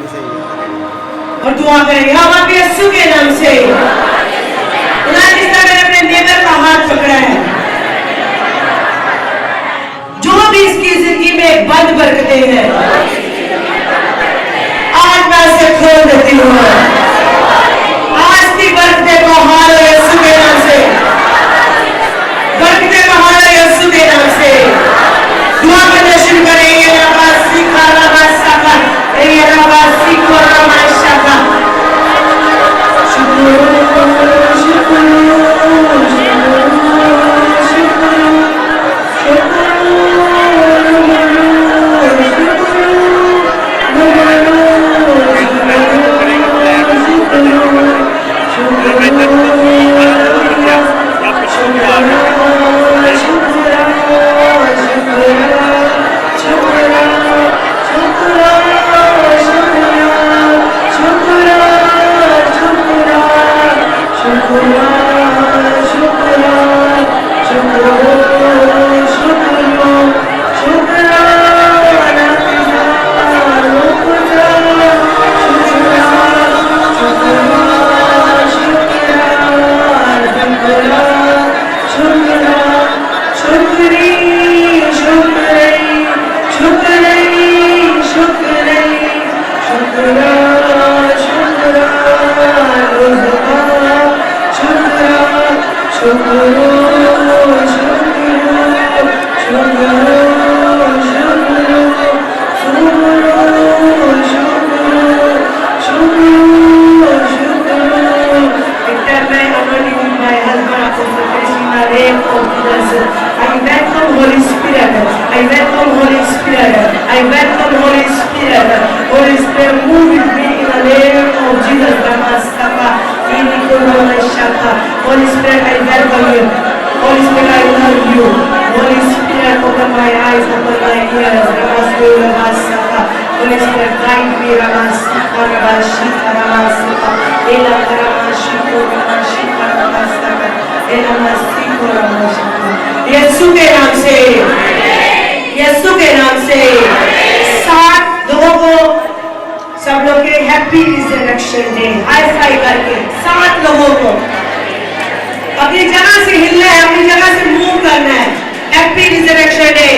और दुआ करेंगे हम आपके यीशु के नाम से। खुदा जिस तरह मैंने अपने नेबर का हाथ पकड़ा है, जो भी इसकी जिंदगी में बंद बरकतें हैं, आज मैं उसे खोल देती हूँ। आज की बरकतें बहाल हो यीशु के नाम से, बरकतें बहाल हो यीशु के नाम से। दुआ का दर्शन करेंगे। रबासी का रबासा का ये रबासी को रबासा का शुक्र शुक्र Holy Spirit, I welcome you. Holy Spirit, I love you. Holy Spirit, open my eyes, open my ears. Holy Spirit, guide me. यीशु के नाम से, यीशु के नाम से 7 लोगों को सब लोग के happy resurrection day hi fi करके 7 लोगों को अपनी जगह से हिलना है, अपनी जगह से मूव करना है। Happy resurrection day.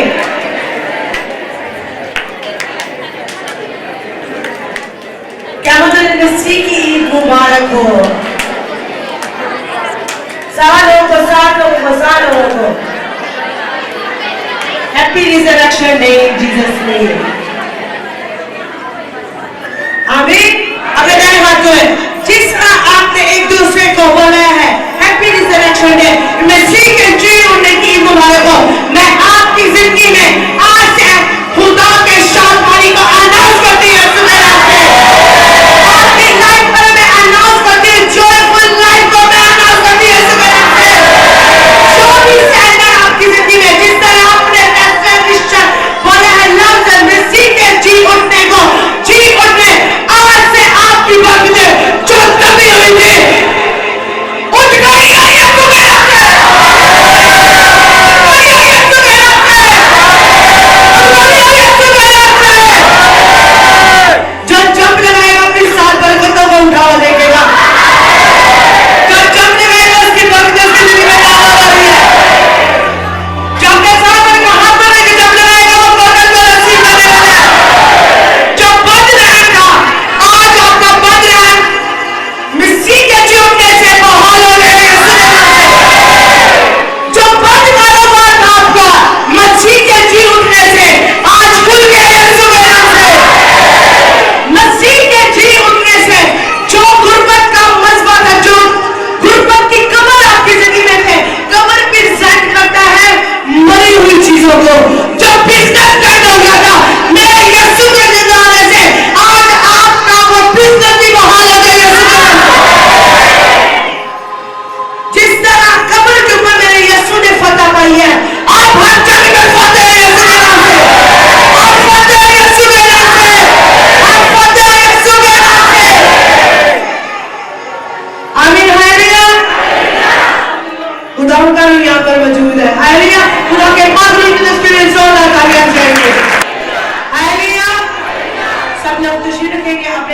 क्या मतलब मसीह की ईद मुबारक हो। 7 लोगों को 7 लोगों को 7 लोगों को happy resurrection day in Jesus name. आमीन। अगर दाएं हाथ को है जिस तरह आपने एक दूसरे को बोला है हैप्पी रिजरेक्शन डे, मसीह के जी उठने की मुबारक हो। मैं आपकी जिंदगी में आज से खुदा के शांति को अनाउंस करती हूं यीशु के नाम से। आपकी लाइफ पर मैं अनाउंस करती हूं, जॉयफुल लाइफ को मैं अनाउंस करती हूं यीशु के नाम से। जो भी स्टैंडर्ड आपकी जिंदगी में जिस तरह आपने फैसला निश्चय बोला है लव एंड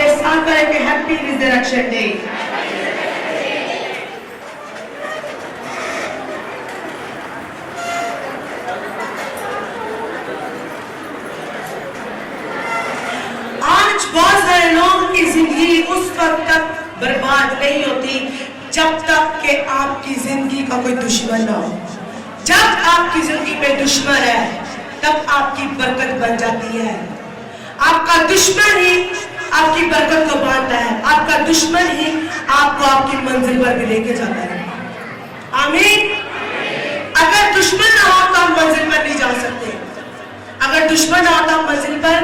अपने साथ वाले के हैप्पी रिजरेक्शन डे। आज बहुत सारे लोगों की जिंदगी उस वक्त तक बर्बाद नहीं होती जब तक कि आपकी जिंदगी का कोई दुश्मन ना हो। जब आपकी जिंदगी में दुश्मन है तब आपकी बरकत बन जाती है। आपका दुश्मन ही आपकी बरकत को बांधता है। आपका दुश्मन ही आपको आपकी मंजिल पर भी लेके जाता है। आमीन। अगर दुश्मन ना हो तो आप मंजिल पर नहीं जा सकते। अगर दुश्मन ना हो तो आप मंजिल पर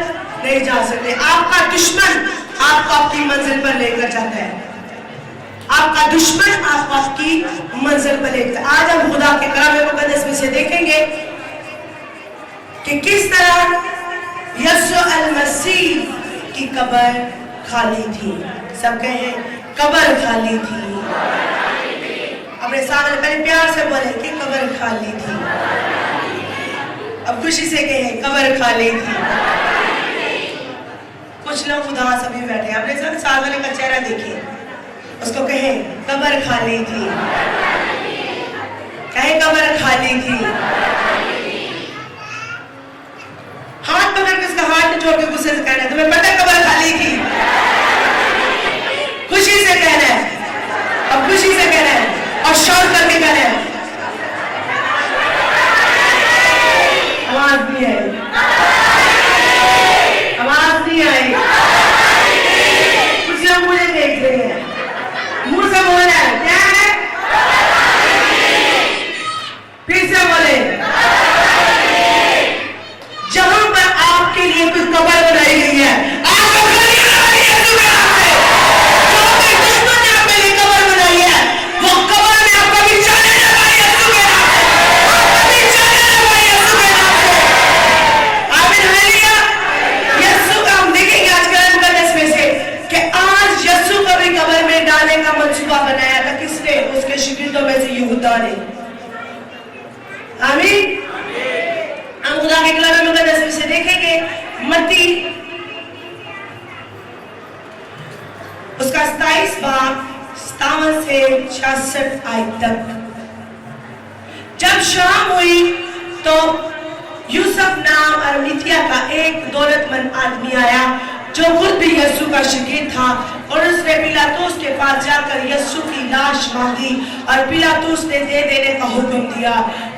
नहीं जा सकते। आपका दुश्मन आपको आपकी मंजिल पर लेकर जाता है। आपका दुश्मन आपको आपकी मंजिल पर लेकर। आज हम खुदा के कलाम मुकद्दस में से देखेंगे कि किस तरह यीशु अल मसीह की कब्र खाली थी। सब कहें कब्र खाली थी। अपने सामने पहले प्यार से बोले कि कब्र खाली थी। अब खुशी से कहें कब्र खाली थी। कुछ लोग उदास अभी बैठे, अपने साथ वाले का चेहरा देखिए, उसको कहें कब्र खाली थी। कहें कब्र खाली थी। हाथ पकड़ के उसका हाथ छोड़ के गुस्से से कहना है तुम्हें पता कब्र खाली थी। खुशी से कहना है, अब खुशी से कहना है और शौक करके कहना है। आवाज नहीं आई, आवाज नहीं आई। कुछ लोग मुझे देख रहे हैं, मुंह से बोल रहे हैं क्या है? फिर से बोले। जहां पर आपके लिए कोई कब्र बनाई गई है, आपको खाली करानी है यीशु के नाम से। जो कोई दुश्मन ने आपके लिए कब्र बनाई है, वो कब्र में आप कभी जाने ना पाए यीशु के नाम से। आप कभी जाने ना पाए यीशु के नाम से। आमीन हालेलुया। यीशु का हम देखेंगे आज कलाम मुकद्दस में से कि आज यीशु को भी कब्र में डालने का मंसूबा बनाया था। किसने? उसके शागिर्दों में से यहूदा ने। आमीन। हम खुदा के कलाम मुकद्दस में से देखेंगे मत्ती उसका 27 बाब 57 से 66 आयत तक। जब शाम हुई तो यूसुफ नाम अरमितिया का एक दौलतमंद आदमी आया जो खुद भी यीशु का शागिर्द था और उसने पिलातुस के पास जाकर यीशु की लाश मांगी और पिलातुस ने दे देने का हुक्म दिया।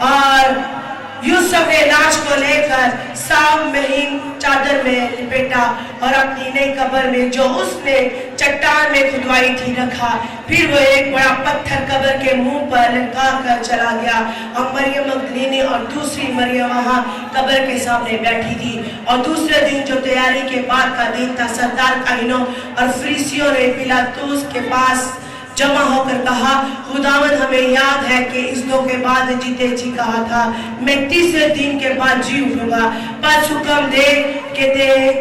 और यूसुफ ने लाश को लेकर साफ महीन चादर में लिपेटा और अपनी नई कब्र में जो उसने चट्टान में खुदवाई थी रखा। फिर वो एक बड़ा पत्थर कब्र के मुंह पर लटका कर चला गया और मरियम मगदलीनी और दूसरी मरियम वहां कब्र के सामने बैठी थी। और दूसरे दिन जो तैयारी के बाद का दिन था, सरदार काहिनों और फरीसियों ने पिलातुस के पास जमा होकर कहा, खुदावंद हमें याद है कि इस दो के बाद जीते जी कहा था मैं तीसरे दिन के बाद जी उठूंगा। बस हुक्म दे कि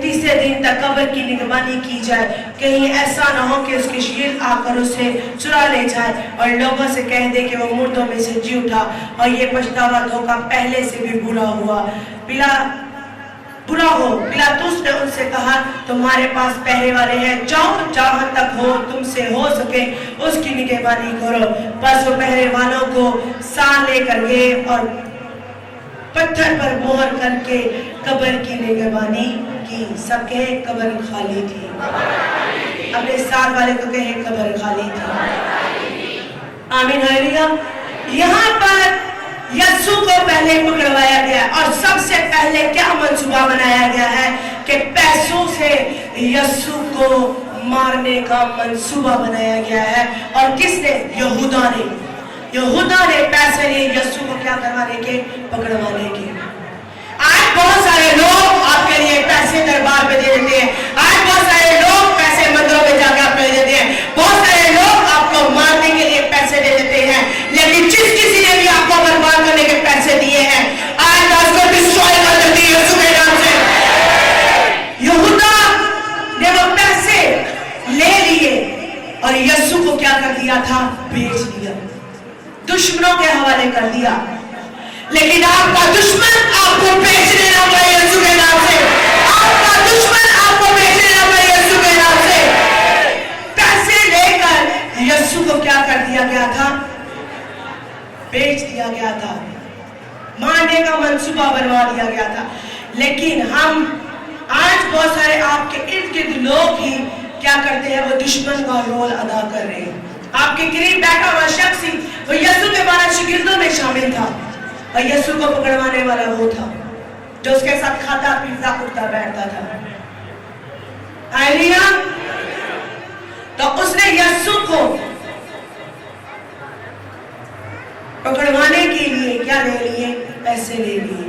तीसरे दिन तक कब्र की निगरानी की जाए, कहीं ऐसा ना हो कि उसके शागिर्द आकर उसे चुरा ले जाए और लोगों से कह दे कि वो मुर्दों में से जी उठा। और ये पछतावा धोखा पहले से भी बुरा हुआ बुरा हो। पिलातुस ने उनसे कहा तुम्हारे पास पहरे वाले हैं, जाओ जहां तक हो तुमसे हो सके उसकी निगरानी करो। बस वो पहरे वालों को साथ लेकर गए और पत्थर पर मोहर करके कब्र की निगरानी की। सब कहे कब्र खाली थी। अपने साथ वाले को कहे कब्र खाली थी। आमीन हालेलुया। यहाँ पर यीशु को पहले पकड़वाया गया और सबसे पहले क्या मंसूबा बनाया गया है कि पैसों से यीशु को मारने का मंसूबा बनाया गया है। और किसने? यहूदा ने पैसे लिए यीशु को क्या करवाने के? पकड़वाने के। आज बहुत सारे लोग आपके लिए पैसे दरबार पे दे देते हैं। आज बहुत सारे लोग पैसे मंदिरों में जाकर आपको दे देते हैं। बहुत सारे लोग आपको मारने के लिए पैसे दे देते हैं। लेकिन जिस किसी ने भी आपको बर्बाद करने के पैसे दिए हैं, आज उसको डिस्ट्रॉय कर देती है यीशु के नाम से। यहूदा ने वो पैसे ले लिए और यीशु को क्या कर दिया था? बेच दिया, दुश्मनों के हवाले कर दिया। लेकिन आपका दुश्मन आपको बेचने ना पाए यीशु के नाम से। आपका दुश्मन आपको बेचने ना पाए यीशु के नाम से। गया था, मारने का मंसूबा बनवा दिया गया था। लेकिन हम आज बहुत सारे आपके इर्द गिर्द लोग ही क्या करते हैं, वो दुश्मन का रोल अदा कर रहे हैं। आपके करीब बैठा हुआ शख्स ही वो यीशु के 12 शागिर्दों में शामिल था, और यीशु को पकड़वाने वाला वो था जो उसके साथ खाता पीता उठता बैठता था। हालेलुया। तो उसने यीशु को पकड़वाने के लिए क्या ले लिए, पैसे ले लिए।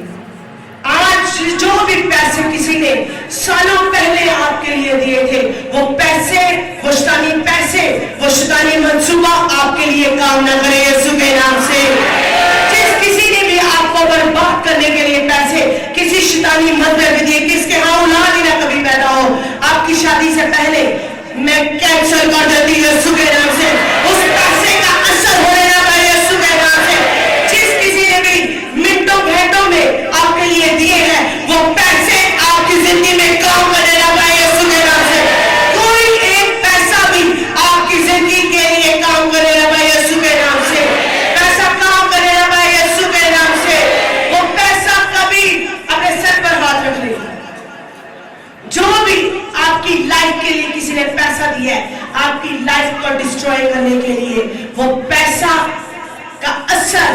आज जो भी पैसे किसी ने सालों पहले आपके लिए दिए थे, वो पैसे, वो शैतानी पैसे, वो शैतानी मंसूबा आपके लिए काम न करे यीशु के नाम से। जिस किसी ने भी आपको बर्बाद करने के लिए पैसे किसी शैतानी मंत्र में दिए, किसके यहाँ औलाद ही ना कभी पैदा हो, आपकी शादी से पहले मैं कैंसल कर देती हूं यीशु के नाम से। उस पैसे का असर होने लगा यीशु के नाम से। जिस किसी ने भी मिनटों घंटों में आपके लिए दिए हैं, वो पैसे आपकी जिंदगी में काम करने लगा यीशु के नाम से। कोई एक पैसा भी आपकी जिंदगी के लिए काम करने लगा यीशु के नाम से। पैसा काम करने लगा यीशु के नाम से। वो पैसा कभी अपने सर पर हाथ रख ले। जो भी आपकी लाइफ के लिए किसी ने पैसा दिया है, आपकी लाइफ को डिस्ट्रॉय करने के लिए, वो पैसा का असर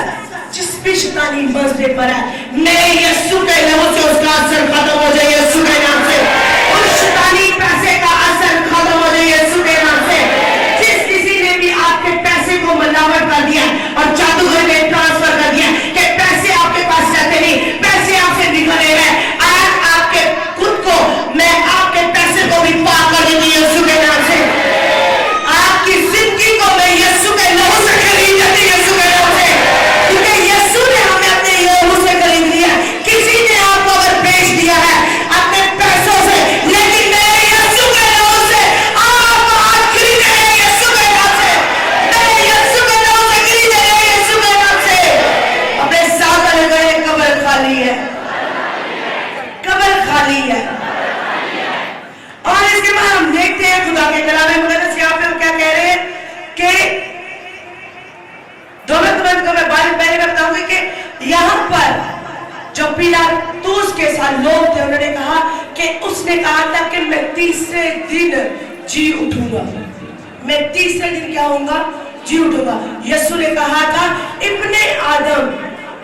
जिस भी शैतानी मसले पर है, मैं यीशु के नाम से उसका असर खत्म हो जाए यीशु के नाम से। उस शैतानी पैसे का असर खत्म हो जाए यीशु के नाम से। जिस किसी ने भी आपके पैसे को मिलावट कर दिया और जादूगर में ट्रांसफर कर दिया कि पैसे आपके पास रहते नहीं, पैसे आपसे निकल रहे हैं, आज आपके खुद को मैं आपके पैसे को भी पार कर देती हूं यीशु के नाम से। आपकी जिंदगी को मैं यीशु के लहू से खरीद देती हूं यीशु के नाम से, क्योंकि यीशु ने हमें अपने लहू से खरीद लिया। किसी ने आपको अगर बेच दिया है अपने पैसों से, लेकिन मैं यीशु के लहू से आपको आज खरीदे हैं यीशु के नाम से। मैं यीशु के लहू से खरीदे हैं यीशु के नाम से। अपने साथ गए, कब्र खाली है, कब्र खाली है। और इसके बाद हम देखते हैं खुदा के कलाम मुक़द्दस यहाँ पे क्या कह रहे हैं कि पहले मैं बताऊंगी कि यहाँ पर जो पिलातुस के साथ लोग थे, उन्होंने कहा कि उसने कहा था कि मैं तीसरे दिन जी उठूंगा, मैं तीसरे दिन क्या होऊंगा, जी उठूंगा। यीशु ने कहा था इब्ने आदम,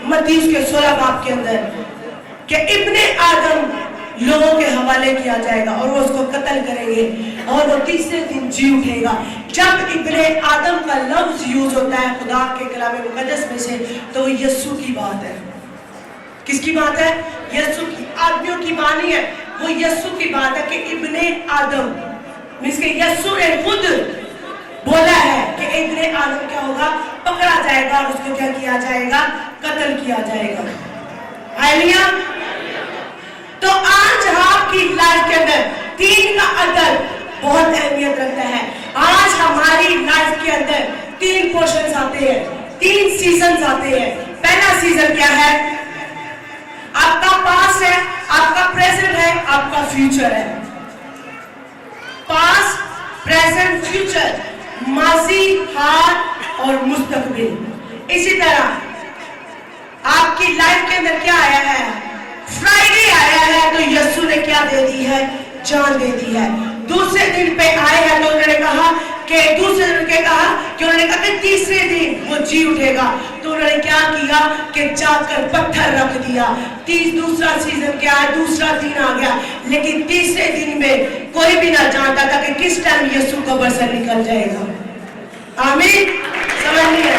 मत्ती उसके 16 बाब के अंदर, कि इब्ने आदम लोगों के हवाले किया जाएगा और वो उसको कत्ल करेंगे और वो तीसरे दिन जी उठेगा। जब इब्ने आदम का लफ्ज यूज होता है खुदा के कलाम मुक़द्दस में से, तो यीशु की बात है। किसकी बात है? यीशु की। आदमियों की बात नहीं है, वो यीशु की बात है कि इब्ने आदम मींस के यीशु ने खुद बोला है कि इब्ने आदम क्या होगा, पकड़ा जाएगा और उसको क्या किया जाएगा, कत्ल किया जाएगा। हालेलुया। तो आज आपकी लाइफ के अंदर 3 का अदद बहुत अहमियत रखता है। आज हमारी लाइफ के अंदर 3 पोर्शंस आते हैं, 3 सीजन आते हैं। पहला सीजन क्या है? आपका पास्ट है, आपका प्रेजेंट है, आपका फ्यूचर है। पास्ट, प्रेजेंट, फ्यूचर, माजी, हाल और मुस्तकबिल। इसी तरह आपकी लाइफ के अंदर क्या आया है? फ्राइडे आया है तो यीशु ने क्या दे दी है? जान दे दी है। दूसरे दिन पे आए हैं तो उन्होंने कहा कि दूसरे दिन के कहा कि उन्होंने कहा कि तीसरे दिन वो जी उठेगा, तो उन्होंने क्या किया कि जाकर पत्थर रख दिया। दूसरा सीजन क्या है? दूसरा दिन आ गया, लेकिन तीसरे दिन में कोई भी ना जानता था कि किस टाइम यीशु कब्र से निकल जाएगा। आमीन। समझ नहीं है?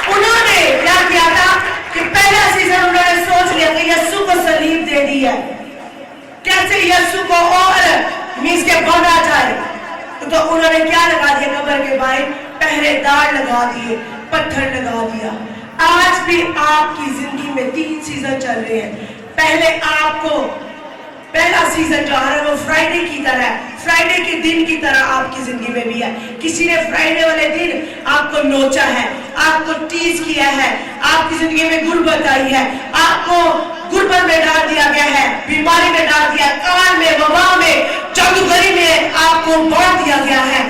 उन्होंने क्या किया था कि पहला सीजन उन्होंने सोच लिया कि यीशु को सलीब दे दी है, कैसे यीशु को और मींस के बांधा जाए, तो उन्होंने क्या लगा दिया? कब्र के बाहर पहरेदार लगा दिए, पत्थर लगा दिया। आज भी आपकी जिंदगी में 3 सीजन चल रहे हैं। पहले आपको पहला सीजन जो आ रहा है वो फ्राइडे की तरह है, फ्राइडे के दिन की तरह आपकी जिंदगी में भी है। किसी ने फ्राइडे वाले दिन आपको नोचा है, आपको टीज किया है, आपकी जिंदगी में गुर्बत आई है, आपको गुर्बत में डाल दिया गया है, बीमारी में डाल दिया, काल में, वबा में, जादूगरी में आपको बांध दिया गया है।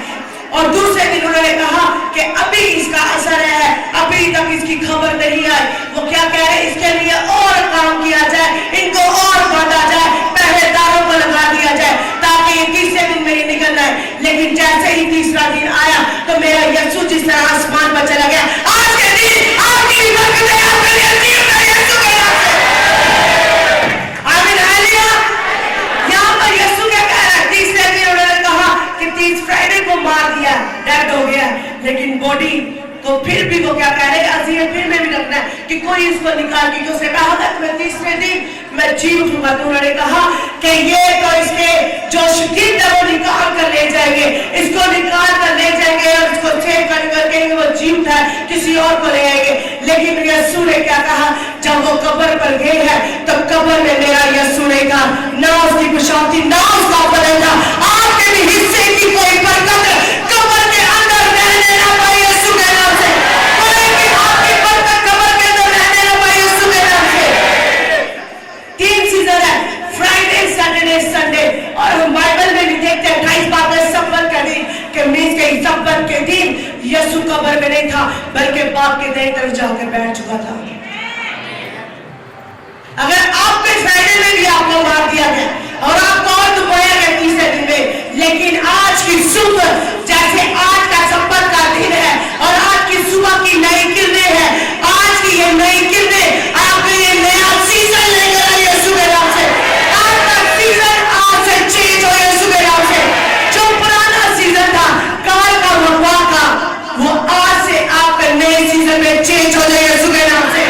और दूसरे दिन उन्होंने कहा कि अभी इसका असर है, अभी तक इसकी खबर नहीं आई। वो क्या कह रहे हैं, इसके लिए और काम किया जाए, इनको और बांधा जाए, पहरेदारों को लगा दिया जाए ताकि ये तीसरे दिन में ये निकल जाए। लेकिन जैसे ही तीसरा दिन आया तो मेरा यीशु जिस तरह आसमान पर चला गया, आज के दिन आपकी बरकतें आपके लिए यीशु के नाम से। आमीन हालेलुया। यहाँ पर यीशु क्या कह रहा है, तीसरे दिन उन्होंने कहा कि तीस फ्राइडे को मार दिया, डेड हो गया, लेकिन बॉडी तो फिर भी वो क्या कह रहे हैं, अजीम फिर में भी रखना है कि कोई इसको निकाल के, उसने कहा था मैं तीसरे दिन मैं जी उठूंगा। तो उन्होंने कहा कि ये तो इसके जो शकील है वो निकाल कर ले जाएंगे, इसको निकाल कर ले जाएंगे और इसको चेक कर कहेंगे वो जी उठा है, किसी और को ले आएंगे। लेकिन यीशु ने क्या कहा, जब वो कब्र पर गए हैं तो कब्र में मेरा यीशु ने कहा ना उसकी खुशामदी ना उसका बदलना, आपके भी हिस्से की कोई बरकत कब्र के अंदर रहने ना पाए यीशु के नाम से। कोई भी आपकी बरकत कब्र के अंदर रहने ना पाए यीशु के नाम से। 3 सीजन है, फ्राइडे सैटरडे संडे, और हम बाइबल में भी देखते हैं 28 बात में सब्बत का दिन के मीन के सब्बत के दिन यीशु कब्र में नहीं था बल्कि बाप के दाएं तरफ जाकर बैठ चुका था। अगर आपके फ्राइडे में भी आपको मार दिया गया और आपको और दुबारा गया तीसरे दिन में, लेकिन आज की सुबह जैसे आज का सब्बत का दिन है और आज की सुबह की नई किरणें है, आज की ये नई किरणें आपके ये नया सीजन लेकर आए यीशु के नाम से। आपका सीजन आज से चेंज हो यीशु के नाम से। जो पुराना सीजन था काल का वबा का, वो आज से आपके नए सीजन में चेंज हो जाए यीशु के नाम से।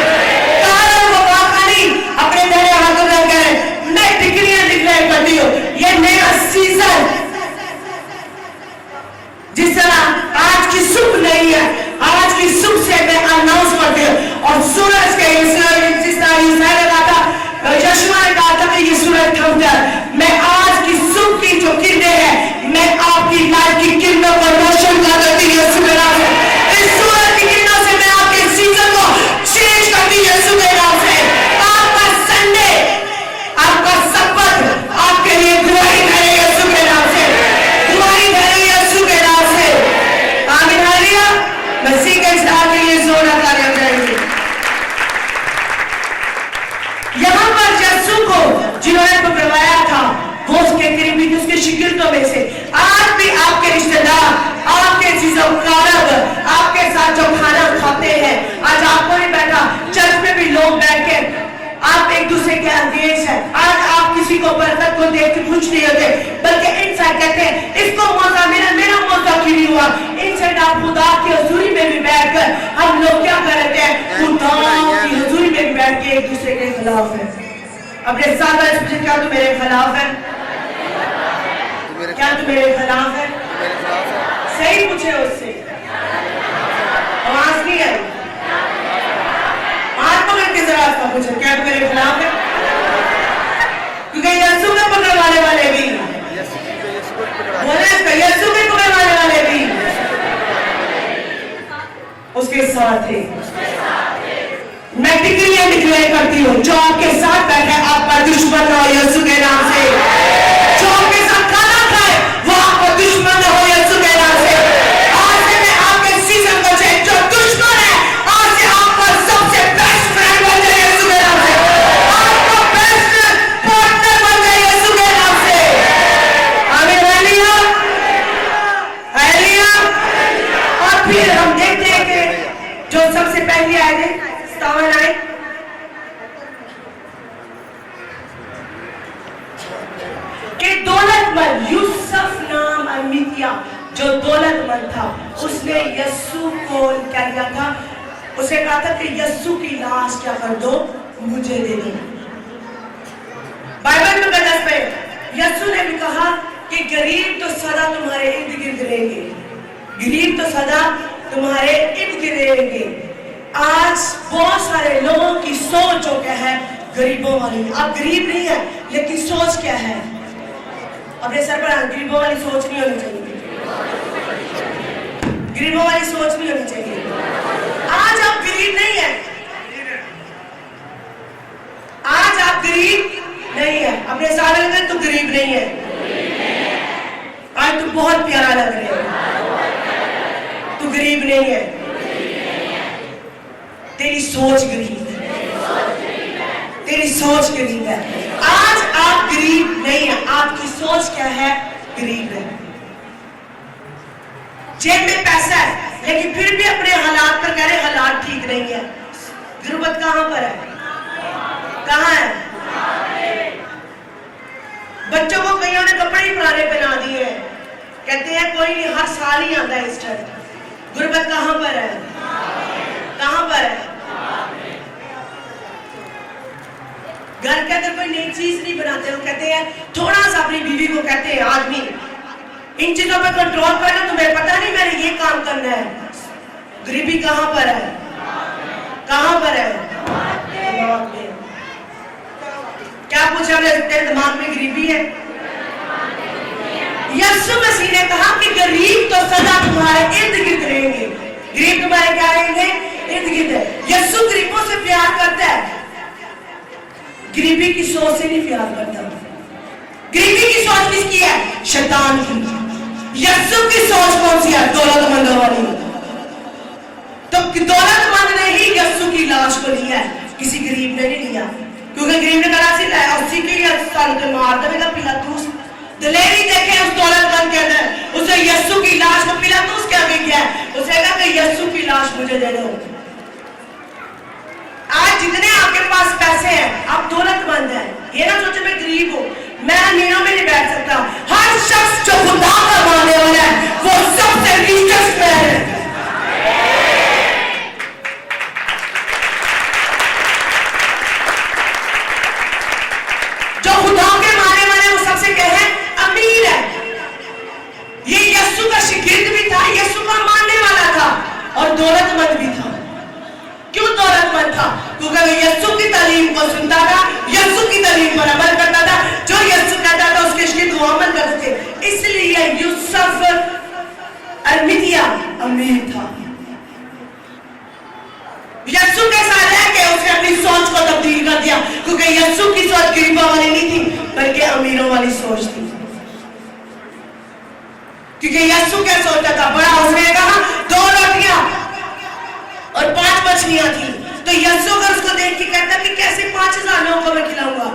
काल और वबा का नहीं, अपने धरे हाथों में कह रहे मैं डिग्रियां डिक्लेयर करती हूँ, ये नया सीजन जिस तरह आज की सुबह नहीं है, आज की सुबह से मैं अनाउंस करती हूँ। और सूरज के जिस तरह लगा था, यशुआ ने कहा था कि ये सूरज थम जाए, मैं आज की सुबह की जो किरणें हैं मैं आपकी लाइफ की किरणों को रोशन कर देती हूँ यीशु के नाम से। इस सूरज की किरणों से मैं आपके सीजन को चेंज करती हूँ यीशु के नाम से। आपका संडे, आपका सब्बत आपके लिए दुआई करे यीशु के नाम से, दुआई करे यीशु के नाम से। आमीन हालेलुया। मसीह के साथ ये जोड़ा कार्य करेंगे। यहाँ पर यीशु को जिन्होंने पकड़वाया था वो उसके करीबी, उसके शिगिर्दों में से आज भी आपके रिश्तेदार, आपके कारब, आपके साथ जो खाना खाते हैं, आज आपको नहीं बैठा, चर्च में भी लोग बैठ के आप एक दूसरे के अंगेज हैं। आज आप किसी को बरकत को देख के खुश नहीं होते बल्कि इंसान कहते हैं इसको मौका मिला, मेरा मौका क्यों नहीं हुआ। इंसान आप खुदा की हजूरी में भी बैठकर हम लोग क्या कर रहे हैं, खुदा की हजूरी में भी बैठ के एक दूसरे के खिलाफ है। अपने साथ क्या तू मेरे खिलाफ है, क्या तू मेरे खिलाफ है, सही पूछे उससे, आवाज नहीं आई, हाथ पकड़ के जरा उसका पूछे क्या तू मेरे खिलाफ है। क्योंकि यीशु के पकड़वाने वाले भी बोले, यीशु के पकड़वाने वाले भी उसके साथ थे। मैं डिग्रियां डिक्लेयर करती हूँ, जो आपके साथ बैठे आपका दुश्मन हो यीशु के नाम से। जो आपके साथ खाना खाए वो आपका दुश्मन हो यीशु के नाम से। आज से मैं आपके सीजन को चेंज, जो दुश्मन है आज से आपका सबसे बेस्ट फ्रेंड बन जाए यीशु के नाम से, आपका बेस्ट पार्टनर बन जाए यीशु के नाम से। आमीन हालेलुया हालेलुया। और फिर हम देखते हैं कि जो सबसे पहली आए थे कि दौलतमंद यूसुफ नाम अमितिया जो दौलतमंद था, उसने यीशु को क्या किया था, उसे कहा था कि यीशु की लाश क्या कर दो, मुझे दे दो। बाइबल में गलत पे यीशु ने भी कहा कि गरीब तो सदा तुम्हारे इर्द गिर्द रहेंगे, गरीब तो सदा तुम्हारे इर्द गिर्द रहेंगे। आज बहुत सारे लोगों की सोच जो क्या है गरीबों वाली, आप गरीब नहीं है लेकिन सोच क्या है, अपने सर पर गरीबों वाली सोच नहीं होनी चाहिए, गरीबों वाली सोच नहीं होनी चाहिए। आज आप गरीब नहीं है, आज आप गरीब नहीं है, अपने साथ में तो गरीब नहीं है, आज तो बहुत प्यारा लग रहा है। गरीब नहीं है, तेरी सोच गरीब है, तेरी सोच गरीब है। आज आप गरीब नहीं है, आपकी सोच क्या है? गरीब है। जेब में पैसा है लेकिन फिर भी अपने हालात पर कह रहे हालात ठीक नहीं है। गुर्बत कहां पर है? कहां है? बच्चों को कईयों ने कपड़े ही पुराने पहना दिए हैं, कहते हैं कोई नहीं, हर साल ही आता है ईस्टर। गुर्बत कहां पर है? कहां पर है? घर के अंदर कोई नई चीज नहीं बनाते, वो कहते हैं थोड़ा सा अपनी बीवी को कहते हैं आदमी इन चीजों पे कंट्रोल करना, तुम्हें पता नहीं मैंने ये काम करना है। गरीबी कहां पर है? कहां पर है? दिमाग में। क्या पूछा हमने? तेरे दिमाग में गरीबी है? यीशु मसीह ने कहा कि गरीब तो सदा तुम्हारे इर्द गिर्द रहेंगे। गरीब तुम्हारे क्या रहेंगे? इर्द गिर्द। यीशु गरीबों से प्यार करता है, गरीबी की सोच से नहीं प्यार करता। गरीबी की सोच किसकी है? शैतान की। यीशु की सोच कौन सी है? दौलतमंदों वाली। तो दौलतमंद ने ही यीशु की लाश को लिया है, किसी गरीब ने नहीं लिया, क्योंकि गरीब ने कहा सी लाया उसी के साल के मार देगा पिलातूस। दिलेरी देखे उस दौलतमंद के अंदर, उसे यीशु की लाश को पिलातूस क्या किया? उसे कहा कि यीशु की लाश मुझे दे दो। आज जितने आपके पास पैसे हैं आप दौलतमंद हैं, ये ना सोचे मैं गरीब हूं, मैं अमीरों में नहीं बैठ सकता। हर शख्स जो खुदा का मानने वाला है वो सबसे रिचेस्ट मैन है। जो खुदा के मानने वाले वो सबसे क्या है? अमीर है। ये यीशु का शागिर्द भी था, यीशु का मानने वाला था और दौलतमंद भी था। क्यों दौलतमंद था? क्योंकि यीशु की तालीम को सुनता था, यीशु की तालीम पर अमल करता था, जो यीशु कहता था उसके शागिर्द वो अमल करते थे। इसलिए यूसुफ अरमितिया अमीर था। यीशु के साथ रह के उसने अपनी सोच को तब्दील कर दिया, क्योंकि यीशु की सोच गरीबों वाली नहीं थी बल्कि अमीरों वाली सोच थी। क्योंकि यीशु क्या सोचता था? बड़ा उसने कहा 2 रोटियां और 5 मछलियां थी, तो यीशु अगर उसको देख के कहता कि कैसे 5000 लोगों को मैं खिलाऊंगा,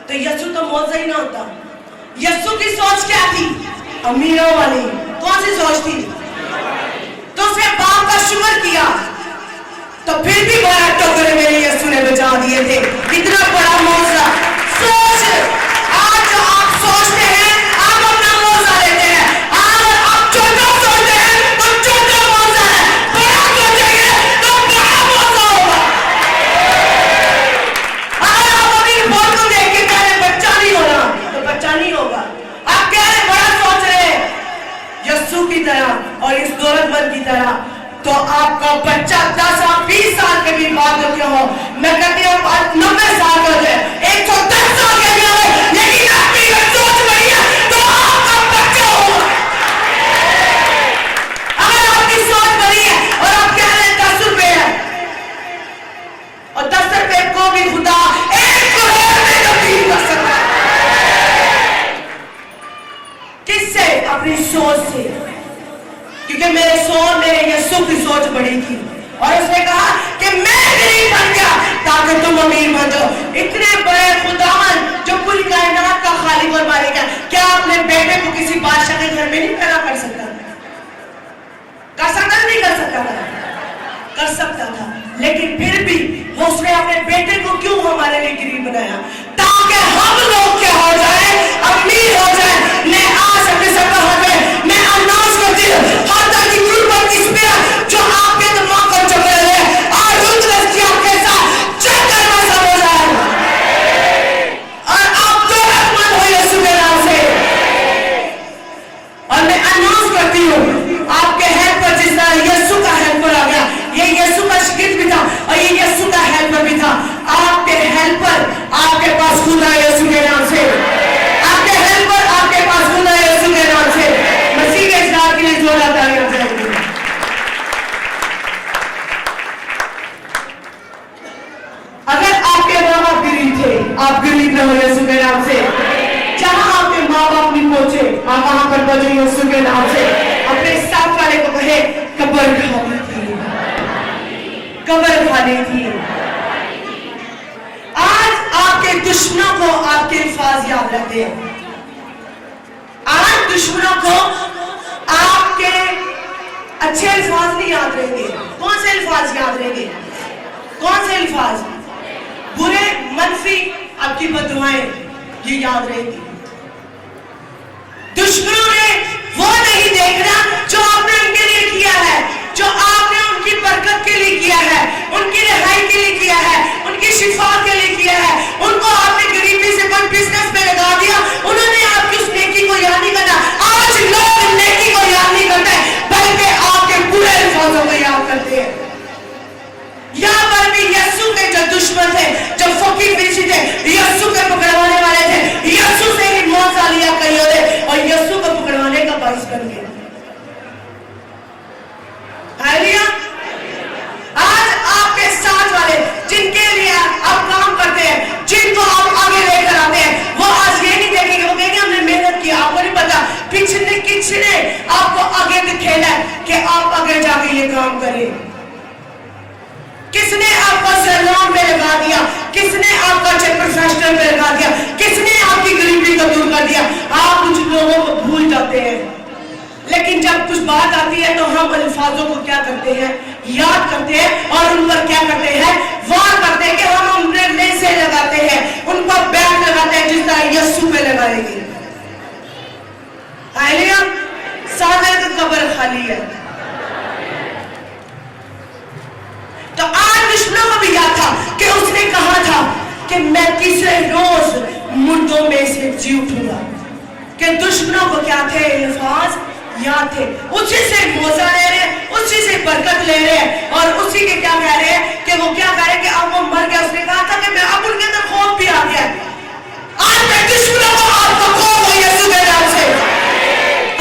तो यीशु तो मौजा ही ना होता। यीशु की सोच क्या थी? अमीरों वाली। कौन सी सोच थी? तो उसने बाप का शुक्र किया, तो फिर भी बड़ा टोकरे मेरे यीशु ने बचा दिए थे। इतना बड़ा मौजा। सोच आज जो आप सोचते हैं आप अपना मौजा लेते हैं। आप छोटा सोचते हैं तो छोटा मौजा है, बड़ा सोचेंगे तो बड़ा मौजा होगा। अगर आप अपनी रिपोर्ट को देख के कह रहे बच्चा नहीं होना तो बच्चा नहीं होगा। आप कह रहे बड़ा सोच रहे यीशु की तरह और इस दौलतमंद की तरह, तो आपका बच्चा 10 और 20 साल के भी बाद क्यों हो, मैं कहती हूँ 90 साल का हो जाए, 110 साल के भी हो, लेकिन आपकी सोच बड़ी है तो आपका बच्चा होगा। अगर आपकी सोच बड़ी है और आप कह रहे हैं 10 रुपए है और 10 रुपए को भी खुदा 1 करोड़ में तब्दील कर सकता है। किससे? अपनी सोच से। क्योंकि मेरे यीशु की सोच बड़ी थी और उसने कहा कि मैं गरीब बन गया ताकि तुम अमीर बन जाओ। इतने बड़े खुदावन जो पूरी कायनात का खालिक और मालिक है, क्या अपने बेटे को किसी बादशाह के घर में नहीं पैदा कर सकता? कर सकता नहीं? कर सकता था, कर सकता था, लेकिन फिर भी वो उसने अपने बेटे को क्यों हमारे लिए गरीब बनाया? ताकि हम लोग क्या हो जाए? अमीर हो जाए। मैं आज अपने सबका हाथ में मैं अनाउंस करती हूँ, हाथा की गुर्बत इस पे जो आपके दिमाग को चल रहे हैं आज उन दृष्टियों के साथ चल करना सब हो जाए और आप दौलतमंद हो यीशु के नाम से। और मैं अनाउंस करती हूँ आपके हेल्पर जिस तरह यीशु का हेल्पर आ गया, ये यीशु का शागिर्द भी था और ये यीशु का हेल्पर भी था। आपके हेल्पर आपके पास खुदा यीशु के नाम से, आपके हेल्पर आपके पास खुदा यीशु के नाम से। मसीह के इस्लाम के लिए जोरदार तालियां बजाएंगे। अगर आपके माँ बाप गरीब थे, आप गरीब न हो यीशु के नाम से। जहां आपके माँ बाप नहीं पहुंचे, आप वहां पर पहुंचे यीशु के नाम से। अपने साथ वाले को कहे कब्र कब्र खाली थी, कब्र खाली थी। आज आपके दुश्मनों को आपके अल्फाज याद रहते हैं। आज दुश्मनों को आपके अच्छे अल्फाज नहीं याद रहेंगे। कौन से अल्फाज याद रहेंगे? कौन से अल्फाज? बुरे, मनफी, आपकी बददुआएं ये याद रहेंगी। दुश्मनों ने वो नहीं देखना जो आपने उनके लिए किया है, जो आपने उनकी बरकत के लिए किया है, उनकी रिहाई के लिए किया है, उनकी शिफा के लिए किया है। उनको आपने गरीबी से कोई बिजनेस में लगा दिया, उन्होंने आपकी उस नेकी को याद नहीं करना। आज लोग नेकी को याद नहीं करते बल्कि आपके बुरे अल्फाजों को याद करते हैं। यहाँ पर भी यीशु के जो दुश्मन थे, जो फकीर बिरसी थे, यीशु के पकड़वाने वाले थे, यीशु से ही मौत लिया कई होते और यीशु को पकड़वाने का बाइस बन गए। हालेलुया। आज आपके साथ वाले जिनके लिए आप काम करते हैं, जिनको आप आगे लेकर आते हैं, वो आज ये नहीं देखेंगे, वो कहेंगे हमने मेहनत की। आपको नहीं पता पिछले किसने आपको आगे दिखेला है कि आप आगे जाके ये काम करें। किसने आपको सैलून में लगा दिया, किसने आपका प्रोफेशनल में लगा दिया, किसने आपकी गरीबी को दूर कर दिया। आप कुछ लोगों को भूल जाते हैं, लेकिन जब कुछ बात आती है तो हम अल्फाजों को क्या करते हैं? याद करते हैं और उन पर क्या करते हैं? वार करते हैं कि हम उनके लेसे लगाते हैं, उन पर बैग लगाते हैं जिस तरह यीशु पे लगाएंगे। हालेलुया। सागर की कब्र खाली है। तो आज दुश्मनों को भी याद था कि उसने कहा था कि मैं तीसरे रोज मुर्दों में से जी उठूंगा। कि दुश्मनों को क्या थे? अल्फाज याद थे। उसी से मौजा ले रहे हैं, उसी से बरकत ले रहे हैं और उसी के क्या कह रहे हैं कि वो क्या कह रहे हैं कि अब वो मर गया। उसने कहा था कि मैं अब उनके अंदर खौफ भी आ गया। आज मैं दुश्मनों को आपको खौफ हो यीशु के नाम से।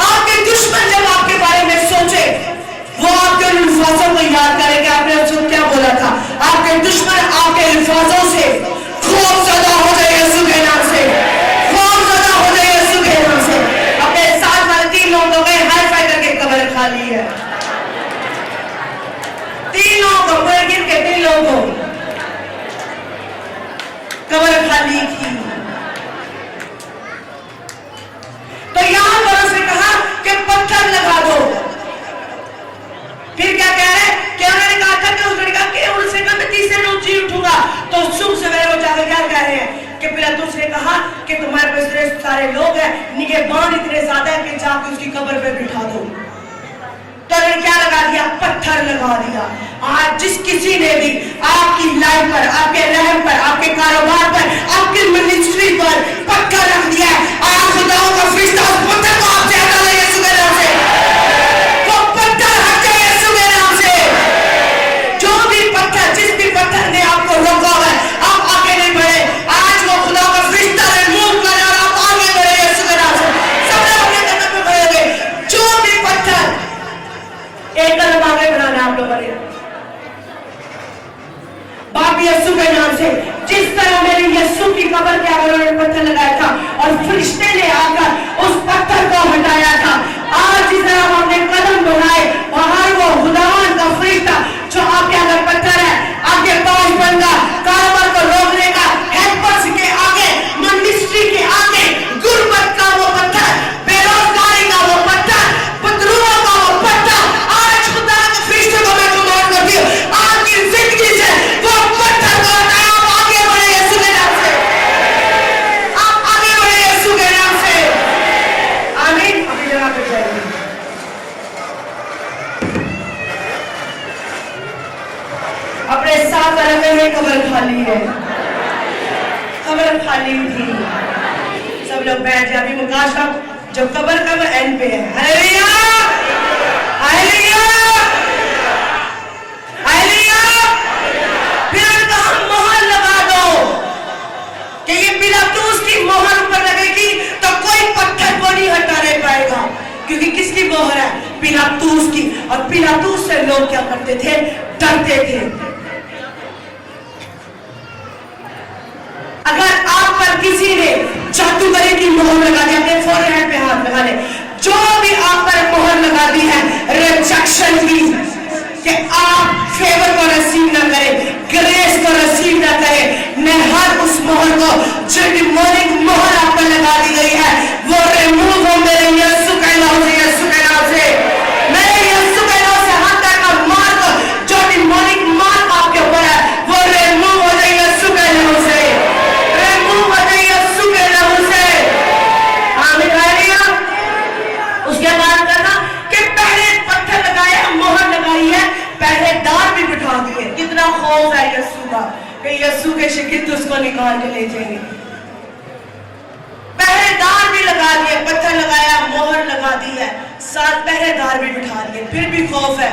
आपके दुश्मन जब आपके बारे में सोचे, वो आपके अल्फाजों को याद करें कि आपने उसको क्या बोला था। आपके दुश्मन आपके अल्फाजों से खौफज़दा हो जाए यीशु के नाम से, खौफज़दा हो जाए यीशु के नाम से। अपने साथ वाले 3 लोगों को हाई फाई करके कब्र खाली है। 3 लोगों को पूरे गिन के 3 लोगों को कब्र खाली थी। तो यहां पर उसने कहा कि पत्थर लगा दो। फिर क्या कह रहे हैं कि उन्होंने कहा था कि उसने कहा कि उनसे कहा मैं तीसरे रोज जी उठूंगा। तो सुबह सवेरे वो जाकर क्या कह रहे हैं कि पिलातुस ने कहा कि तुम्हारे पास इतने सारे लोग हैं, निगहबान इतने ज्यादा है कि जाकर उसकी कब्र पे बिठा दो। तो उन्होंने क्या लगा दिया? पत्थर लगा दिया। आज जिस किसी ने भी आपकी लाइफ पर, आपके रहम पर, आपके कारोबार पर, आपकी मिनिस्ट्री पर पत्थर रख दिया है, आज खुदाओं का फरिश्ता उस पत्थर को आपसे हटा ले यीशु के नाम से। वो पत्थर हट जाए यीशु के नाम से। जो भी पत्थर, जिस भी पत्थर ने आपको रोका हुआ है, आप आगे नहीं बढ़े, आज वो खुदा का फरिश्ता रिमूव करे और आप आगे बढ़े यीशु के नाम से। सब लोग अपने कदम पे बढ़ोगे। जो भी पत्थर, एक कदम आगे बढ़ाना आप लोगों ने बाप यीशु के नाम से। जिस तरह मेरे यीशु की कब्र के आगे उन्होंने पत्थर लगाया था और फरिश्ते ने आकर उस पत्थर को हटाया था, आज जिस तरह हमने कदम बढ़ाए, बाहर वो खुदावन का फरिश्ता जो आपके अगर पत्थर है, आपके पास बनगा, कारोबार को रोकने का, हेल्पर्स के आगे, मिनिस्ट्री के आगे, गुर्बत का वो पत्थर, बेरोजगारी का वो पत्थर, पत्थरों का वो पत्थर, आज खुदा के फरिश्ते को मैं कमांड करती हूँ, आपकी जिंदगी से वो पत्थर को हटाया। आप आगे बढ़े यीशु के नाम से। आप आगे बढ़े यीशु के नाम से। आमीन। अपनी जगह पे जाइए। अपने साथ रखे में कब्र खाली है, कब्र खाली थी। सब लोग बैठ जाए। अभी मुकाश साहब जो कब्र का एंड पे है। Hallelujah, hallelujah, hallelujah. फिर कहा मोहर लगा दो कि ये पिलातुस की मोहर ऊपर लगेगी तो कोई पत्थर को नहीं हटाने पाएगा, क्योंकि किसकी मोहर है? पिलातुस की। और पिलातुस से लोग क्या करते थे? डरते थे। अगर आप पर किसी ने जादूगरी की मोहर लगा दी, अपने फोरहेड पे हाथ लगा ले, जो भी आप पर मोहर लगा दी है रिजेक्शन की, कि आप फेवर को रिसीव ना करें, ग्रेस को रिसीव ना करें। मैं हर उस मोहर को जो डिमोनिक मोहर आप पर लगा दी गई है वो रिमूव हो मेरे यीशु के नाम से, यीशु के नाम से। मेरे यीशु के नाम से हर तरह का मार्क जो डिमोनिक मार्क आपके ऊपर है वो रिमूव हो जाए यीशु के नाम से, रिमूव हो जाए यीशु के नाम से। आमीन हालेलुया। उसके बाद कहना कि पहले पत्थर लगाया, मोहर लगाई है, पहरेदार भी बिठा दिए। कितना खौफ है यीशु का कि यीशु के शिगिर्द उसको निकाल के ले जाएंगे। पहरेदार भी लगा दिए, पत्थर लगाया, मोहर लगा दी है, साथ पहरेदार भी बिठा दिए। फिर भी खौफ है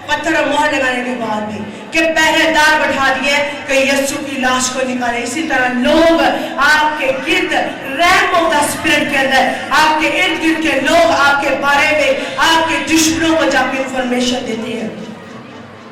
पत्थर और मोहर लगाने के बाद भी कि पहरेदार बैठा दिए कि यीशु की लाश को निकाले। इसी तरह लोग आपके गिर्द रैम ऑफ द स्पिरिट के अंदर, आपके इर्द गिर्द के लोग आपके बारे में, आपके दुश्मनों को जाके इंफॉर्मेशन देते हैं।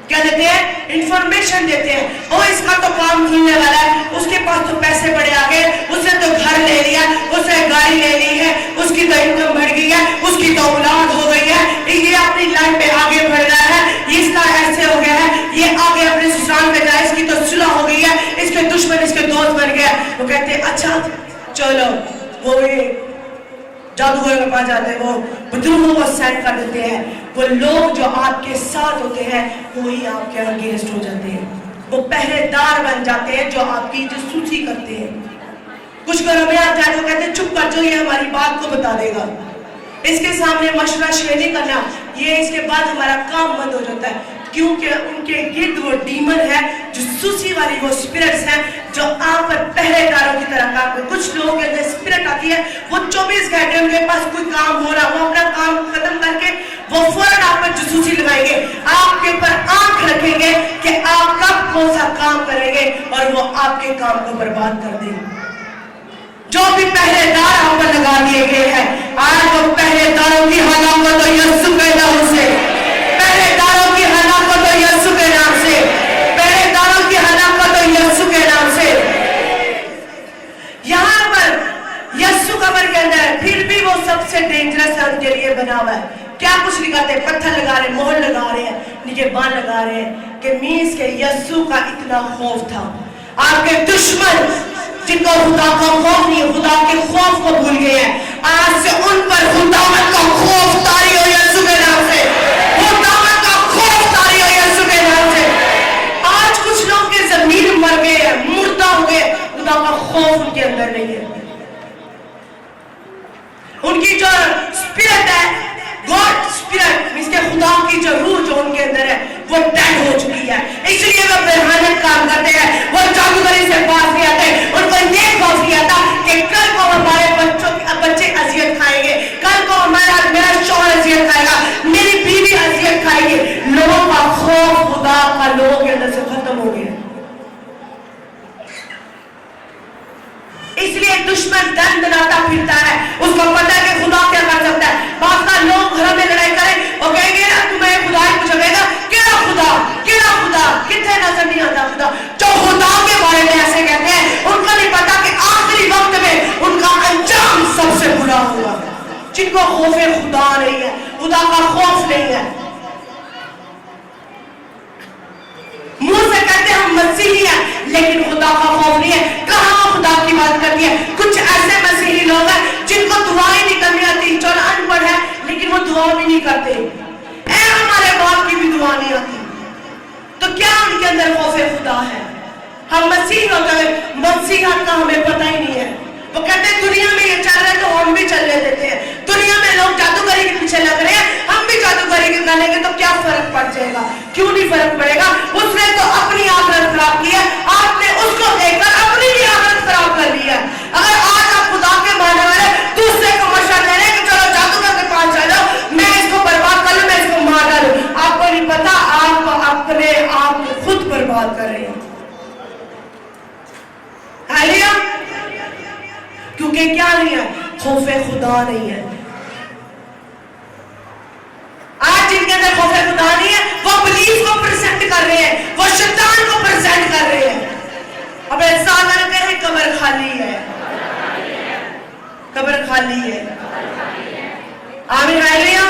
क्या देते हैं? इंफॉर्मेशन देते हैं। ओ इसका तो काम खुलने वाला है, उसके पास तो पैसे बड़े आ गए, उसने तो घर ले लिया, उसने गाड़ी ले ली है, उसकी तो इनकम बढ़ गई है, उसकी तो औलाद हो गई है, ये अपनी लाइफ में आगे बढ़ रहा है, इसका ऐसे हो गया है, ये आगे अपने ससुराल में जाए, इसकी तो सुलह हो गई है, इसके दुश्मन इसके दोस्त बन गए। वो कहते हैं अच्छा चलो, वो जादूगर के पास जाते हैं, वो बुजुर्गों को सेंड कर देते हैं। वो लोग जो आपके साथ होते हैं वही आपके अगेंस्ट हो जाते हैं, वो पहरेदार बन जाते हैं जो आपकी जासूसी करते हैं। कुछ घरों में आप जाते हो कहते हैं चुप कर जाओ, ये हमारी बात को बता देगा, इसके सामने मशवरा शेयर नहीं करना, ये इसके बाद हमारा काम बंद हो जाता है। क्योंकि उनके गिर्द वो डीमन है, जासूसी वाली वो स्पिरिट्स हैं जो आप पर पहरेदारों की तरह काम करते। कुछ लोगों के अंदर स्पिरिट आती है, वो 24 घंटे उनके पास कोई काम हो रहा, वो अपना काम खत्म करके वो फौरन आप पर जासूसी लगाएंगे, आपके ऊपर आंख रखेंगे कि आप कब कौन सा काम करेंगे और वो आपके काम को बर्बाद कर देंगे। जो भी पहरेदार आप पर लगा दिए गए हैं, आज वो पहरेदारों की हलाकत तो यीशु के नाम से, पहरेदारों की हलाकत तो यीशु के नाम से, पहरेदारों की हलाकत तो यीशु के नाम से। यहाँ पर यीशु कब्र के अंदर फिर भी वो सबसे डेंजरस है उनके लिए बना हुआ है। क्या कुछ लिखाते हैं? पत्थर लगा रहे, मोहर लगा रहे हैं, नीचे बाण लगा रहे हैं कि मींस के यीशु का इतना खौफ था। आपके दुश्मन जिनको खुदा का खौफ नहीं, खुदा के खौफ को भूल गए हैं, आज से उन पर खुदावंद का खौफ तारी हो यीशु के नाम से, खुदावंद का खौफ तारी हो यीशु के नाम से। आज कुछ लोग के ज़मीर मर गए हैं, मुर्दा हो गए, खुदा का खौफ उनके अंदर नहीं है। उनकी जो स्पिरिट है, गॉड स्पिरिट मींस के खुदा की जो रूह जो उनके अंदर है वो डेड हो चुकी है, इसलिए वो बेहानत काम करते हैं, वो जादूगरी से पास नहीं आते। उनको ये खौफ नहीं आता कि कल को हमारे बच्चे अजियत खाएंगे, कल को मेरा शौहर अजियत खाएगा, मेरी बीवी अजियत खाएगी। लोगों का खौफ खुदा का लोगों के अंदर से खत्म हो गया, इसलिए दुश्मन दंड बनाता फिरता है। उसको पता है कि खुदा क्या कर सकता है। बात का लोग घरों में लड़ाई करें और कहेंगे ना तुम्हें खुदा ही पूछेगा केड़ा खुदा, केड़ा खुदा, कितने नजर नहीं आता खुदा। जो खुदा के बारे में ऐसे कहते हैं उनको नहीं पता कि आखिरी वक्त में उनका अंजाम सबसे बुरा होगा। जिनको खौफे खुदा नहीं है, खुदा का खौफ नहीं है, मुंह से कहते हम मसीही हैं लेकिन खुदा का खौफ नहीं है। कहाँ खुदा की बात करती है? कुछ ऐसे मसीही लोग हैं जिनको दुआएं नहीं करनी आती, जो अनपढ़ है लेकिन वो दुआ भी नहीं करते। हमारे बाप की भी दुआ नहीं आती, तो क्या उनके अंदर खौफे खुदा है? हम मसीही होते हुए मसीहत का हमें पता ही नहीं है। वो कहते हैं दुनिया में ये चल रहा है तो हम भी चलने देते हैं। दुनिया में लोग जादूगरी के पीछे लग रहे हैं, हम भी जादूगरी के करेंगे तो क्या फर्क पड़ जाएगा? क्यों नहीं फर्क पड़ेगा? उसने तो अपनी आखिरत खराब की है, आपने उसको देखकर अपनी भी आखिरत खराब कर ली है। अगर आज आप खुदा के मानने वाले दूसरे को मशवरा दे रहे हैं कि चलो जादूगर के पास चलो, मैं इसको बर्बाद कर लूं, मैं इसको मार डालूं, आपको नहीं पता आप अपने आप को खुद बर्बाद कर रहे हैं। हालेलुया। क्योंकि क्या नहीं है? खौफे खुदा नहीं है। आज जिनके अंदर खौफे खुदा नहीं है वो बिलीफ को प्रेजेंट कर रहे हैं, वो शैतान को प्रेजेंट कर रहे हैं। अब इंसान कहते हैं कब्र खाली है, कब्र खाली है। आमीन हालेलुया।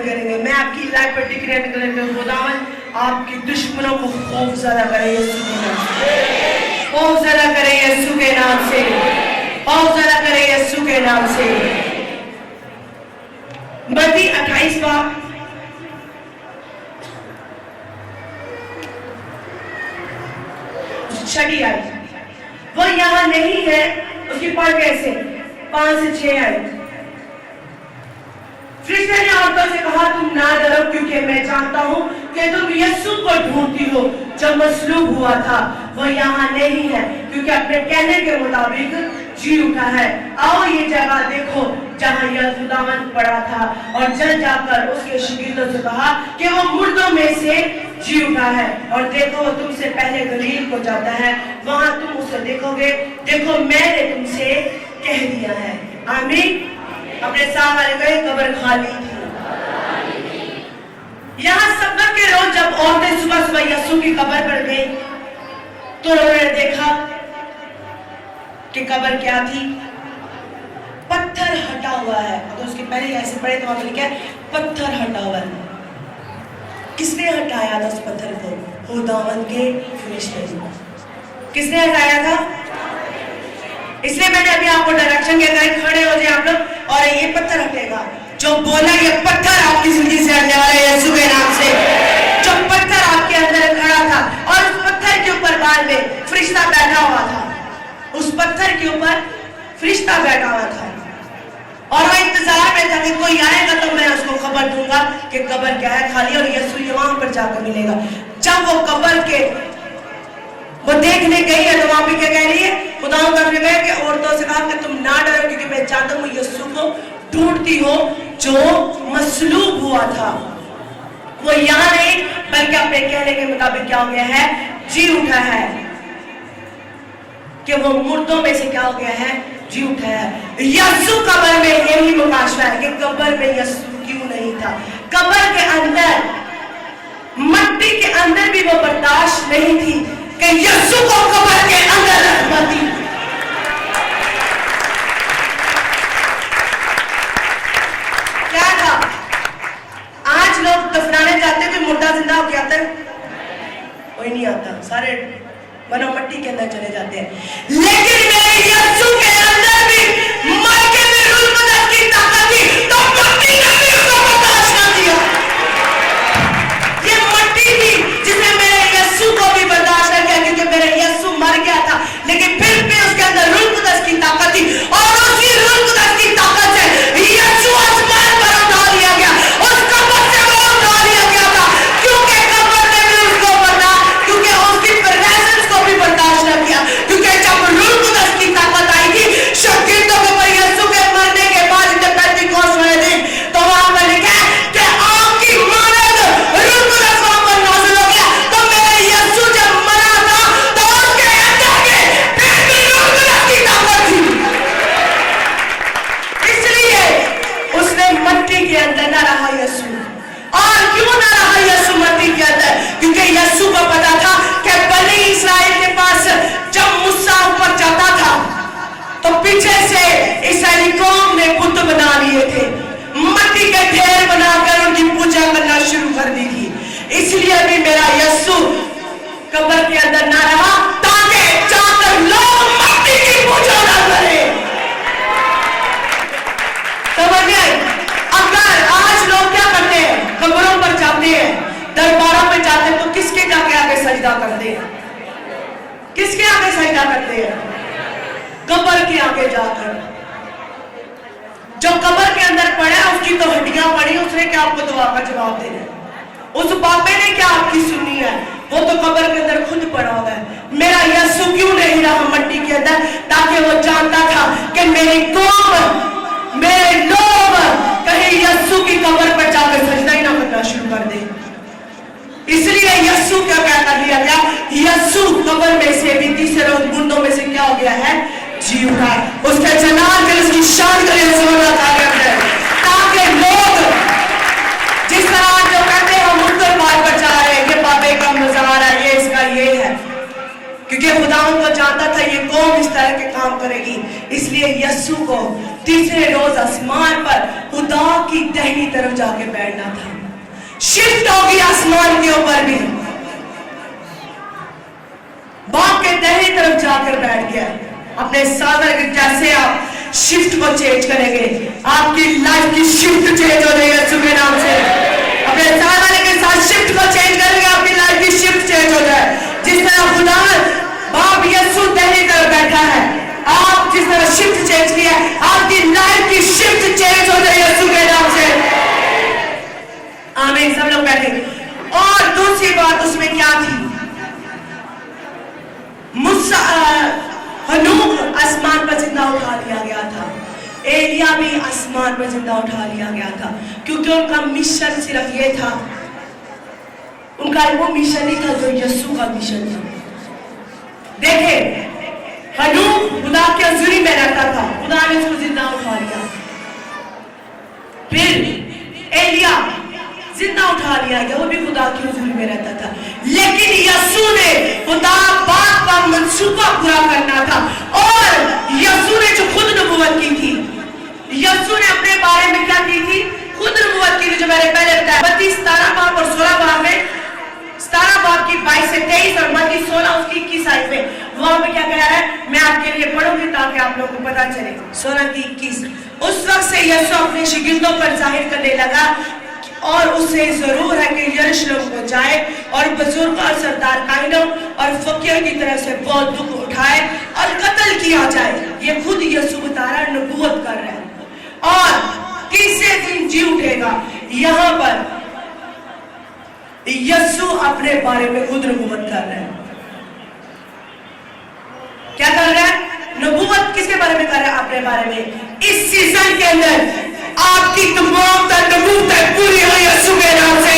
کریں گے. میں آپ کی لائف پر ڈکلیئر کریں گے خداوند آپ کے دشمنوں کو خوف زدہ کرے یسوع کے نام سے. خوف زدہ کرے یسوع کے نام سے. خوف زدہ کرے یسوع کے نام سے. متی 28 باب چھٹی آیت. وہ یہاں نہیں ہے, اس کی پڑھ کیسے 5 سے 6 آیت. فرشتے نے عورتوں سے کہا تم نہ ڈرو کیونکہ میں جانتا ہوں کہ تم یسوع کو ڈھونڈتی ہو جو مصلوب ہوا تھا. وہ یہاں نہیں ہے کیونکہ اپنے کہنے کے مطابق جی اٹھا ہے. آؤ یہ جگہ دیکھو جہاں یہ خداوند پڑا تھا. اور جل جا کر اس کے شاگردوں سے کہا کہ وہ مردوں میں سے جی اٹھا ہے. اور دیکھو وہ تم سے پہلے گلیل کو جاتا ہے, وہاں تم اسے دیکھو گے. دیکھو میں نے تم سے کہہ دیا ہے. آمین. اپنے ساتھ والے کہے قبر خالی تھی. یہاں سبت کے روز جب عورتیں صبح صبح یسوع کی قبر پر گئی تو انہوں نے دیکھا کہ قبر کیا تھی, پتھر ہٹا ہوا ہے. اگر اس کے پہلے ایسے پڑھے تو وہاں پہ لکھا ہے پتھر ہٹا ہوا ہے. کس نے ہٹایا تھا اس پتھر کو؟ خداوند کے فرشتے. کس نے ہٹایا تھا؟ اس لیے میں نے ابھی آپ کو ڈائریکشن کیا تھا کھڑے ہو جائے آپ لوگ اور یہ پتھر ہٹے گا. جو بولا یہ پتھر آپ کی زندگی سے ہٹنے والا ہے یسوع کے نام سے. جو پتھر آپ کے اندر کھڑا تھا اور اس پتھر کے اوپر بعد میں فرشتہ بیٹھا ہوا تھا. اس پتھر کے اوپر فرشتہ بیٹھا ہوا تھا اور وہ انتظار میں تھا کہ کوئی آئے گا تو میں اس کو خبر دوں گا کہ قبر کیا ہے خالی, اور یسوع وہاں پر جا کر ملے گا. جب وہ قبر کے وہ دیکھنے گئی ہے تو وہاں پہ کیا کہہ رہی ہے؟ خدا کر کے گئے کہ عورتوں سے کہا کہ تم نہ ڈرو کیونکہ میں چاہتا ہوں یسوع کو ڈھونڈتی ہو جو مصلوب ہوا تھا. وہ یہاں نہیں بلکہ اپنے کہنے کے مطابق کیا ہو گیا ہے؟ جی اٹھا ہے. کہ وہ مردوں میں سے کیا ہو گیا ہے؟ جی اٹھا ہے. یسوع قبر میں یہی مکاشفہ ہے کہ قبر میں یسوع کیوں نہیں تھا. قبر کے اندر مٹی کے اندر بھی وہ برداشت نہیں تھی کہ یسوع کو قبر کے اندر رکھنا تھی. کیا تھا؟ آج لوگ دفنانے جاتے کہ مردہ زندہ ہو کے آتا ہے, کوئی نہیں آتا, سارے ورنہ مٹی کے اندر چلے جاتے ہیں. لیکن میرے یسوع کے اندر بھی مر کے بھی روح القدس کی طاقت تھی تو مٹی نے بھی اس کو برداشت نہ دیا. یہ مٹی تھی جس نے میرے یسوع کو بھی برداشت نہ کیا کیونکہ میرے یسوع مر گیا تھا لیکن پھر بھی اس کے اندر روح القدس کی طاقت تھی اور اسی روح القدس کی طاقت سے یسوع آسمان پر اٹھا لیا گیا. اس قبر سے وہ اٹھا لیا گیا تھا کیونکہ قبر نے بھی اس کو برداشت, کیونکہ اس کی پریزنس کو بھی برداشت نہ کیا. کیونکہ جب روح القدس کی طاقت آئی تھی شاگردوں کے اوپر یسوع کے مرنے کے بعد جب پینتیکوست ہوئے تھے تو وہاں پر لکھا ہے کہ آپ کی مانند روح القدس وہاں پر نازل ہو گیا. تو میرے یسوع جب مرا تھا تو اس کے اندر میں پھر بھی روح القدس کی طاقت تھی. اس لیے اس نے مٹی کے اندر نہ رہا یسوع. اور کیوں نہ رہا یسوع مٹی کے اندر؟ کیونکہ یسوع کو پتا تھا کہ بنی اسرائیل کے پاس جب موسیٰ اوپر جاتا تھا تو پیچھے سے اسرائیلی قوم نے بت بنا لیے تھے, مٹی کے ڈھیر بنا کر ان کی پوجا کرنا شروع کر دی تھی. اس لیے بھی میرا یسوع قبر کے اندر نہ رہا تاکہ جا کر لوگ مٹی کی پوجا نہ کریں. سمجھ گئے؟ اگر آج لوگ کیا کرتے ہیں, قبروں پر جاتے ہیں, درباروں پہ جاتے ہیں تو کس کے جا کے آگے سجدہ کرتے ہیں؟ کس کے آگے سجدہ کرتے ہیں؟ قبر کے آگے جا کر. جو قبر کے اندر پڑا اس کی تو ہڈیاں پڑی, اس نے کیا آپ کو دعا کا جواب دینا ہے؟ اس بابے نے کیا آپ کی سنی ہے؟ وہ تو قبر کے اندر خود پڑا ہوا ہے. میرا یسوع کیوں نہیں رہا مٹی کے اندر؟ تاکہ وہ جانتا تھا کہ میری قوم, میرے لوگ کہیں یسوع کی قبر پر جا کر سجدہ ہی نہ کرنا شروع کر دیں. اس لیے یسوع کیا کر دیا گیا؟ یسوع قبر میں سے بھی تیسرے روز مردوں میں سے کیا ہو گیا ہے؟ جی اٹھا. اس کے جلال کے اس کی شان کے لیے ضرورت آ گیا ہے تاکہ لوگ جس طرح جو کہتے ہیں ہم مردر بار پر جا رہے ہیں, یہ بابے کا مزار ہے, یہ اس کا یہ ہے, کیونکہ خدا ان کو جانتا تھا یہ قوم اس طرح کے کام کرے گی. اس لیے یسوع کو تیسرے روز آسمان پر خدا کی دہنی طرف جا کے بیٹھنا تھا. شفٹ ہوگی آسمان کے اوپر بھی. باپ کے دہنی طرف جا کر بیٹھ گیا. اپنے ساتھ کے جیسے آپ شفٹ کو چینج کریں گے, آپ کی لائف کی شفٹ چینج ہو جائے گی یسوع کے نام سے. اپنے ساتھ والے کے ساتھ شفٹ کو چینج کریں گے, آپ کی لائف کی شفٹ چینج ہو جائے. جس طرح خدا باپ یسوع دہنی طرف بیٹھا ہے, آپ جس طرح شفٹ چینج کیا ہے, آپ کی لائف کی شفٹ چینج ہو جائے یسوع کے نام سے. آمین. سب لوگ بیٹھیں گے. اور دوسری بات اس میں کیا تھی, ہنوک آسمان پر زندہ اٹھا لیا گیا تھا. ایلیا بھی آسمان پر زندہ اٹھا لیا گیا تھا, کیونکہ ان کا مشن صرف یہ تھا. ان کا وہ مشن نہیں تھا جو یسوع کا مشن تھا. دیکھیں, ہنوک خدا کے حضوری میں رہتا تھا, خدا نے اس کو زندہ اٹھا لیا. پھر ایلیا زندہ اٹھا لیا گیا, وہ بھی خدا کی حضوری میں رہتا تھا. لیکن یسوع نے خدا باپ کا منصوبہ پورا کرنا تھا, اور یسوع نے جو خود نبوت کی تھی, یسوع نے اپنے بارے میں کیا کی تھی, خود نبوت کی تھی, جو میں نے پہلے بتایا. متی 17 باب اور 16 باب میں, 17 باب کی 22 سے 23 اور متی 16 اس کی 21 آیت میں, وہاں پہ کیا کہہ رہا ہے, میں آپ کے لیے پڑھوں گی تاکہ آپ لوگوں کو پتا چلے. 16 کی 21. اس وقت سے یسوع اپنے شاگردوں پر ظاہر کرنے لگا, اور اسے ضرور ہے کہ یروشلم کو جائے اور بزرگ اور سردار کاہنوں اور فقیوں کی طرف سے بہت دکھ اٹھائے اور قتل کیا جائے. یہ خود یسوع بتا رہا ہے, نبوت کر رہا ہے. اور تیسرے دن جی اٹھے گا. یہاں پر یسوع اپنے بارے میں خود نبوت کر رہا ہے. کیا کر رہا ہے, نبوت کس کے بارے میں کر رہا ہے, اپنے بارے میں. اس سیزن کے اندر آپ کی تمام نبوتیں پوری ہوئی یسوع کے نام سے.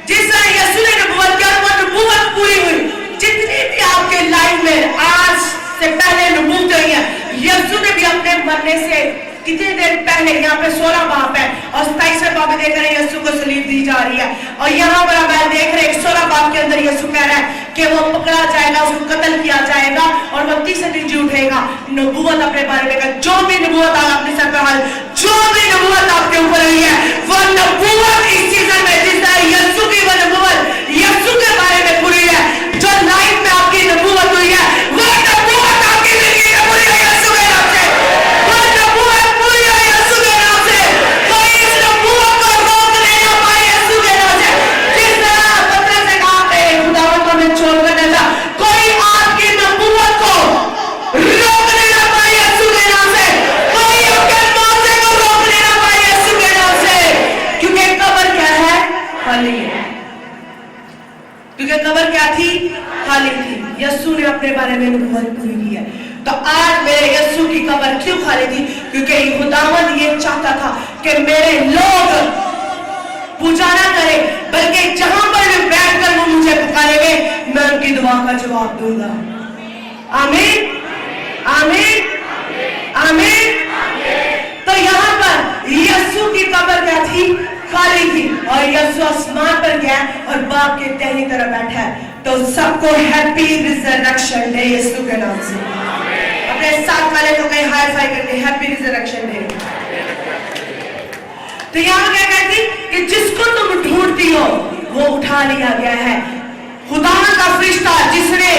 جس طرح یسوع نے نبوت کیا, وہ نبوت پوری ہوئی. جتنی بھی آپ کے لائف میں آج سے پہلے نبوت ہوئی ہے, یسوع نے بھی اپنے مرنے سے کتنے دیر پہلے, یہاں پہ 16 باب ہے اور 27 باب میں دیکھ رہے ہیں یسوع کو صلیب دی جا رہی ہے. اور یہاں پر ہم دیکھ رہے ہیں 16 باب کے اندر یسوع کہہ رہا ہے کہ وہ پکڑا جائے گا, اس کو قتل کیا جائے گا, اور وہ تیسرے دن جی اٹھے گا. نبوت اپنے بارے میں کہا, جو بھی نبوت آپ اپنے سر پہ حال, جو بھی نبوت آپ کے اوپر ہوئی ہے, وہ نبوت اس سیزن میں, جس طرح یسوع کی وہ نبوت یسوع کے بارے میں پوری ہے. جو لائف میں آپ کی نبوت ہوئی ہے, وہ نبوت آپ کی زندگی میں پوری ہے یسوع کے نام سے. وہ نبوت پوری ہے یسوع کے نام سے. کوئی اس نبوت کو روک نہیں نہ پائے یسوع کے نام سے. جس طرح پترس نے کہا کہ خداوند کو میں چھوڑ کر نہ جا, کوئی آپ کی نبوت کو روک نہیں نہ پائے یسوع کے نام سے. کوئی آپ کے موضوع کو روک نہیں نہ پائے یسوع کے نام سے. کیونکہ قبر کیا ہے, خالی ہے. کیونکہ قبر کیا تھی, خالی تھی. یسوع نے اپنے بارے میں نبوت پوری کی ہے. تو آج میرے یسوع کی قبر کیوں خالی تھی, کیونکہ خداوند یہ چاہتا تھا کہ میرے لوگ پوجا نہ کریں, بلکہ جہاں پر بھی بیٹھ کر وہ مجھے پکاریں گے, میں ان کی دعا کا جواب دوں گا. آمین, آمین, آمین. تو یہاں پر یسوع کی قبر کیا تھی, خالی تھی, اور یسوع آسمان پر گیا اور باپ کے دہنی طرف بیٹھا ہے. تو سب کو ہیپی ریزرکشن ڈے یسوع کے نام سے. اپنے ساتھ والے کو کہیں ہائی فائی کر کے ہیپی ریزرکشن ڈے. تو یہاں کیا کہتی کہ جس کو تم ڈھونڈتی ہو وہ اٹھا لیا گیا ہے. خدا کا فرشتہ جس نے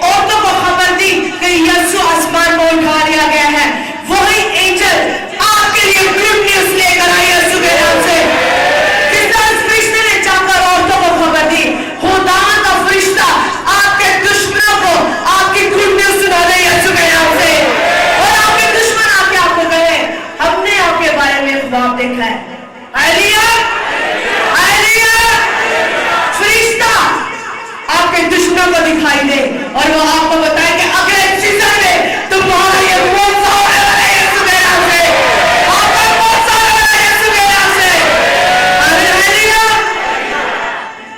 عورتوں کو خبر دی کہ یسوع آسمان کو اٹھا لیا گیا ہے, وہی اینجل آپ کے لیے گڈ نیوز لے کر آئی یسوع کے نام سے. جس طرح اس فرشتے نے جا کر عورتوں کو خبر دی, خدا کا فرشتہ آپ کے دشمنوں کو آپ کی گڈ نیوز سنا دے یسوع کے نام سے. اور آپ کے دشمن آ کے آپ کو کہے, ہم نے آپ کے بارے میں خواب دیکھا ہے. فرشتہ آپ کے دشمنوں کو دکھائی دے اور وہ آپ کو بتائے کہ اگلے سیزن میں تمہارا یہ موقع ہونے والا ہے یسوع کے نام سے. آپ کا موقع ہونے والا ہے یسوع کے نام سے.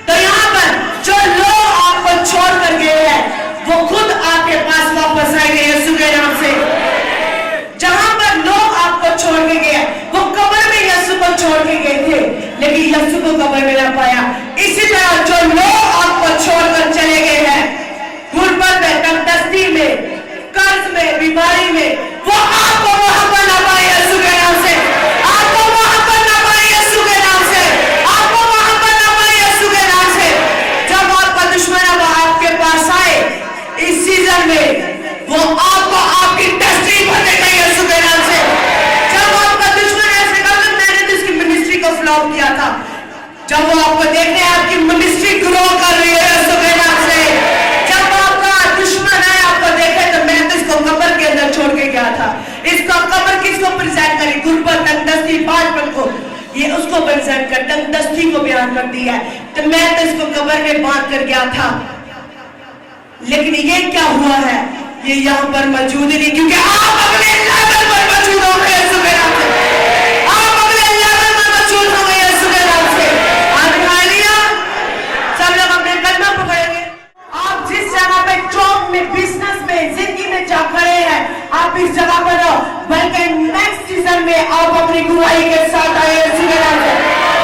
تو یہاں پر جو لوگ آپ کو چھوڑ کر گئے ہیں, وہ خود آپ کے پاس واپس آئیں گے یسوع کے نام سے. جہاں پر لوگ آپ کو چھوڑ کے گئے, وہ قبر میں یسوع کو چھوڑ کے گئے تھے, لیکن یسوع کو قبر میں نہ پایا. اسی طرح جو لوگ آپ کو چھوڑ کر چلے گئے ہیں, غربت میں, تنگدستی میں, قرض गुवाही में वो आपको वहां पर ना पाए यीशु के नाम से, आपको वहां पर ना पाए यीशु के नाम से, आपको वहां पर ना पाए यीशु के नाम से। जब आपका दुश्मन अब आपके पास आए इस सीजन में, वो आपको आपकी टेस्टिंग बनेगा यीशु के नाम से। जब आपका दुश्मन ऐसे कहा कि मैंने तो इसकी मिनिस्ट्री को फ्लॉप किया था, जब वो आपको देखते हैं आपकी मिनिस्ट्री ग्रो कर रही है यीशु के नाम से, जब आपका दुश्मन है आपको देखे तो मैं तो इसको कब्र के अंदर छोड़ के गया था, इसको कब्र किसको प्रेजेंट करी, गुरबत तंगदस्ती बालपन को, ये उसको प्रेजेंट कर तंगदस्ती को बयान कर दिया है, तो मैं तो इसको कब्र में बांध कर गया था। लेकिन ये क्या हुआ है, ये यहाँ पर मौजूद नहीं, क्योंकि आप अगले लेवल पर मौजूद हो गए यीशु के नाम से, आप अगले लेवल पर मौजूद हो गए यीशु के नाम से। हालेलुया। सब लोग अपने कदम पकड़ेंगे। आप जिस जगह पे जॉब में, बिजनेस में, जिंदगी में जा खड़े हैं, आप इस जगह पर रहो, बल्कि नेक्स्ट सीजन में आप अपनी गुवाही के साथ आए यीशु के नाम से,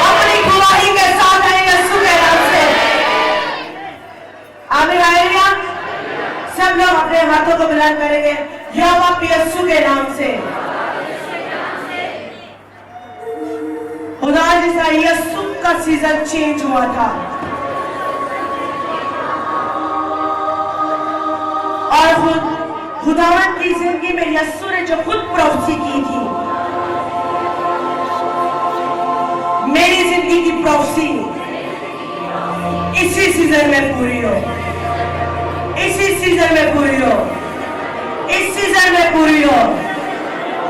अपनी गुवाही के साथ आए यीशु के नाम से। आमीन। हालेलुया। सब लोग अपने हाथों को बुलंद करेंगे, यहोवा यीशु के नाम से। खुदा जैसा यीशु का सीजन चेंज हुआ था, और खुदावन की जिंदगी में यीशु ने जो खुद प्रोफेसी की थी, मेरी जिंदगी की प्रोफेसी इसी सीजन में पूरी हो, इसी सीजन में पूरी हो, इस सीजन में पूरी हो।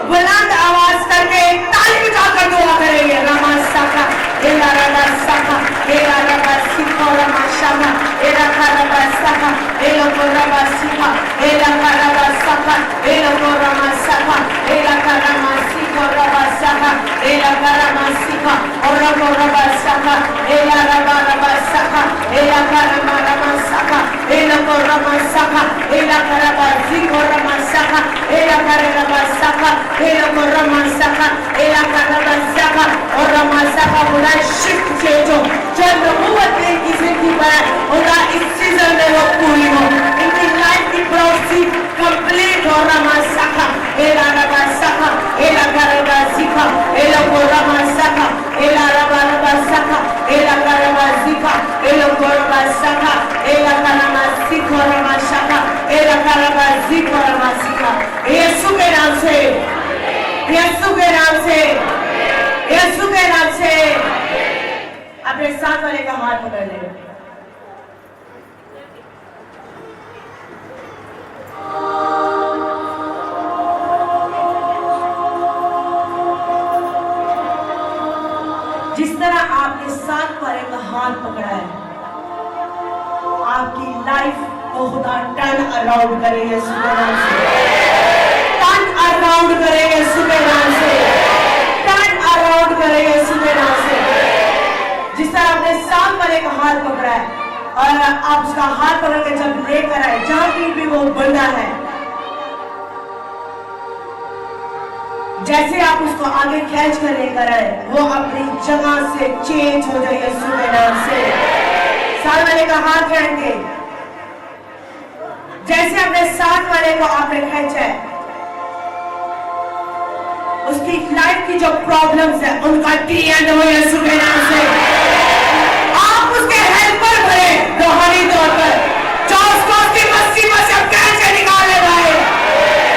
बुलंद आवाज करके ताली बजाकर दुआ करेंगे। रमा साका एला रबा साका एला रबा सिखो रमा शामा एला रबा साका एला को रबा सिखा एला रबा साका एला को रमा साका एला रबा सिखो रबा साका एला रबा सिखा और रबा साका एला रबा साका एला रबा साका एला को रबा साका एला रबा सिखो रमा साका एला रबा साका एला को रमा साका एला रबा साका और रमा साका पूरा शिफ्ट चेंज हो, जो नबूवत की जिंदगी पर है होगा इस सीजन में वो पूरी हो, इनकी लाइफ की प्रोफेसी कंप्लीट हो। रमा साका एला रबा साका एला रबा सिखा एला को रमा साका एला रबा साका एला रबा सिखा एला को रबा साका एला रबा सिखो रमा साका एला रबा सिखो रमा सिखा। यीशु के नाम से, यीशु के नाम से, यीशु के नाम से। अपने साथ वाले का हाथ पकड़ ले। जिस तरह आपने साथ वाले का हाथ पकड़ा है, आपकी लाइफ को खुदा टर्न अराउंड करे यीशु के नाम से, टर्न अराउंड करे यीशु के नाम से, टर्न अराउंड करे यीशु के नाम से। जिस तरह आपने साथ वाले का हाथ पकड़ा है और आप उसका हाथ पकड़ के जब लेकर आए, जहां की भी वो बंदा है, जैसे आप उसको आगे खींच कर लेकर आए, वो अपनी जगह से चेंज हो जाए यीशु के नाम से। साथ वाले का हाथ फेंक के जैसे अपने साथ वाले को आपने खींचा है, उसकी लाइफ की जो प्रॉब्लम्स है उनका एंड हो यीशु के नाम से। आप उसके हेल्पर बने रूहानी तौर पर, जो उसको उसकी मुसीबत से कैसे निकाले भाई,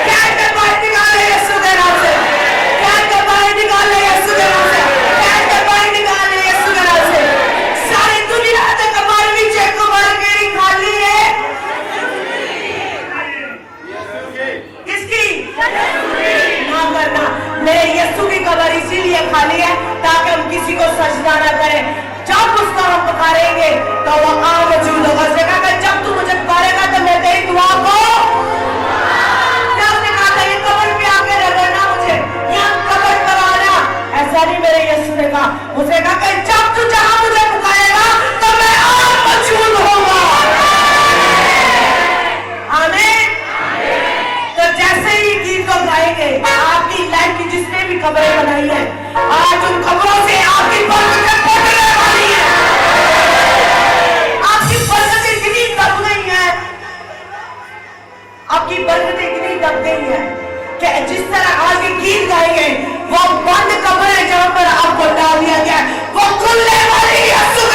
कैसे बाहर निकाले यीशु के नाम से, कैसे बाहर निकाले यीशु के नाम से, कैसे बाहर निकाले यीशु के नाम से। सारी दुनिया से कमर नीचे कमर मेरी खाली है, किसकी? ना करना, मेरे यीशु की कब्र इसीलिए खाली है ताकि हम किसी को सजदा न करें। जब उसको हम पुकारेंगे तो वो मौजूद होगा। जब तू मुझे पुकारेगा तो मैं तेरी दुआ को, उसने कहा था ये कब्र पे आके रगड़ना मुझे, यहाँ कब्र पर आना, ऐसा नहीं मेरे यीशु ने कहा। मुझे कहा कि जब तू जहां मुझे पुकारेगा तो मैं और मौजूद होगा। आमीन। तो जैसे ही गीत को गाएंगे, आपकी लाइफ की जिसने भी कब्रें बनाई है, आज उन कब्रों से आपकी बरकतें फूटने वाली है, आपकी बरकतें इतनी दब गई है, आपकी बरकतें इतनी दब गई है کہ جس طرح آگے گیت گائے گئے وہ بند قبر ہے جہاں پر آپ کو ڈال دیا گیا ہے، وہ کھلنے والی یسوع